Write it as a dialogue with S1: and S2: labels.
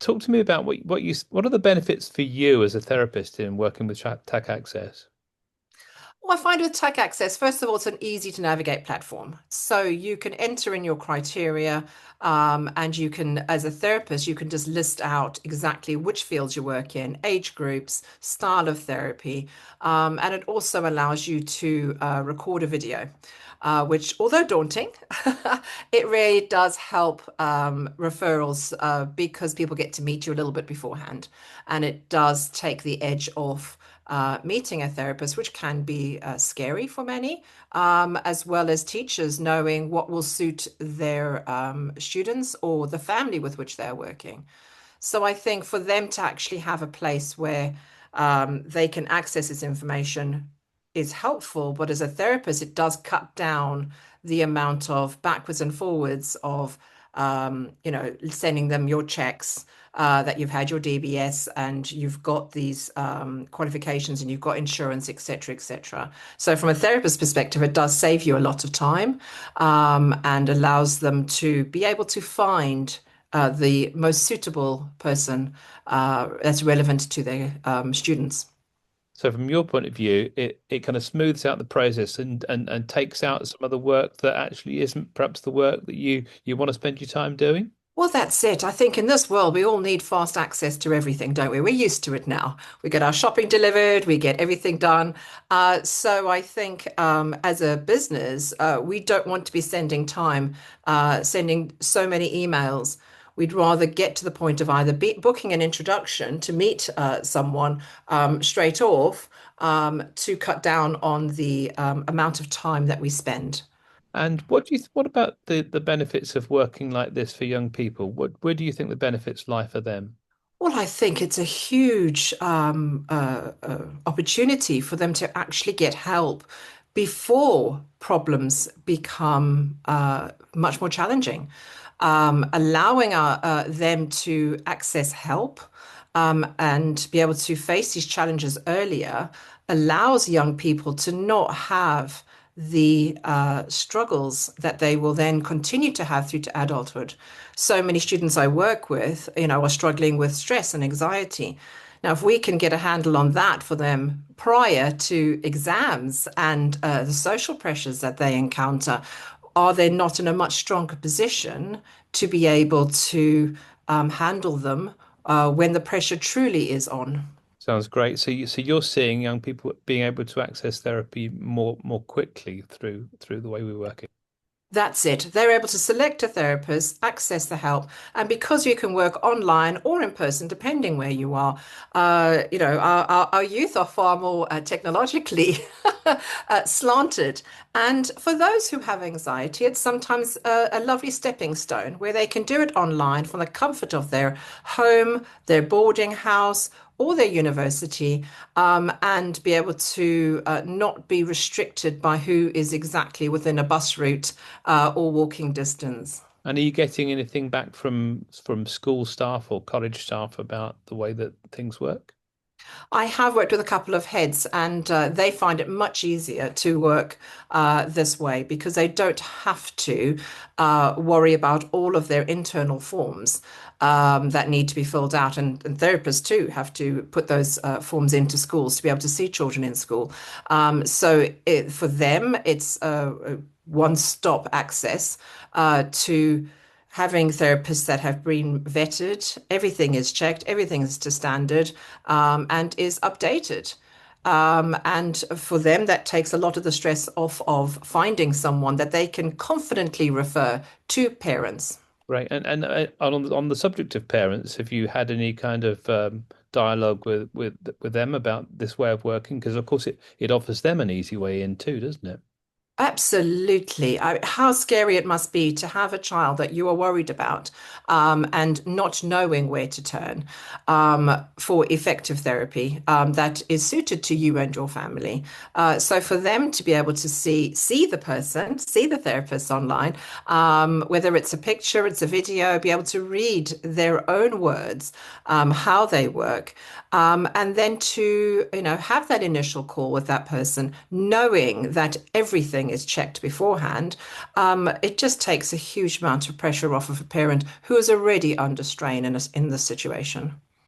S1: Talk to me about what are the benefits for you as a therapist in working with TACaccess?
S2: Well, I find with TACaccess, first of all, it's an easy to navigate platform. So you can enter in your criteria, and you can, as a therapist, you can just list out exactly which fields you work in, age groups, style of therapy, and it also allows you to record a video. Which, although daunting, it really does help referrals because people get to meet you a little bit beforehand. And it does take the edge off meeting a therapist, which can be scary for many, as well as teachers knowing what will suit their students or the family with which they're working. So I think for them to actually have a place where they can access this information is helpful, but as a therapist, it does cut down the amount of backwards and forwards of sending them your checks that you've had your DBS and you've got these qualifications and you've got insurance, etc., etc. So from a therapist perspective, it does save you a lot of time and allows them to be able to find the most suitable person that's relevant to their students.
S1: So from your point of view, it kind of smooths out the process and takes out some of the work that actually isn't perhaps the work that you want to spend your time doing.
S2: Well, that's it. I think in this world, we all need fast access to everything, don't we? We're used to it now. We get our shopping delivered, we get everything done. So I think as a business, we don't want to be sending time, sending so many emails. We'd rather get to the point of either booking an introduction to meet someone straight off to cut down on the amount of time that we spend.
S1: And what about the benefits of working like this for young people? Where do you think the benefits lie for them?
S2: Well, I think it's a huge opportunity for them to actually get help before problems become much more challenging. Allowing them to access help and be able to face these challenges earlier allows young people to not have the struggles that they will then continue to have through to adulthood. So many students I work with, are struggling with stress and anxiety. Now, if we can get a handle on that for them prior to exams and the social pressures that they encounter, are they not in a much stronger position to be able to handle them when the pressure truly is on?
S1: Sounds great. So you're seeing young people being able to access therapy more quickly through the way we work it.
S2: That's it. They're able to select a therapist, access the help, and because you can work online or in person, depending where you are, our youth are far more technologically slanted. And for those who have anxiety, it's sometimes a lovely stepping stone where they can do it online from the comfort of their home, their boarding house, or their university, and be able to not be restricted by who is exactly within a bus route or walking distance.
S1: And are you getting anything back from school staff or college staff about the way that things work?
S2: I have worked with a couple of heads, and they find it much easier to work this way because they don't have to worry about all of their internal forms that need to be filled out. And therapists too have to put those forms into schools to be able to see children in school. For them, it's one-stop access to having therapists that have been vetted. Everything is checked, everything is to standard, and is updated. And for them, that takes a lot of the stress off of finding someone that they can confidently refer to parents.
S1: Right. And on the subject of parents, have you had any kind of dialogue with them about this way of working? Because of course it offers them an easy way in too, doesn't it?
S2: Absolutely. How scary it must be to have a child that you are worried about and not knowing where to turn for effective therapy that is suited to you and your family. So for them to be able to see the person, see the therapist online, whether it's a picture, it's a video, be able to read their own words, how they work, and then to have that initial call with that person, knowing that everything everything is checked beforehand, it just takes a huge amount of pressure off of a parent who is already under strain in this situation.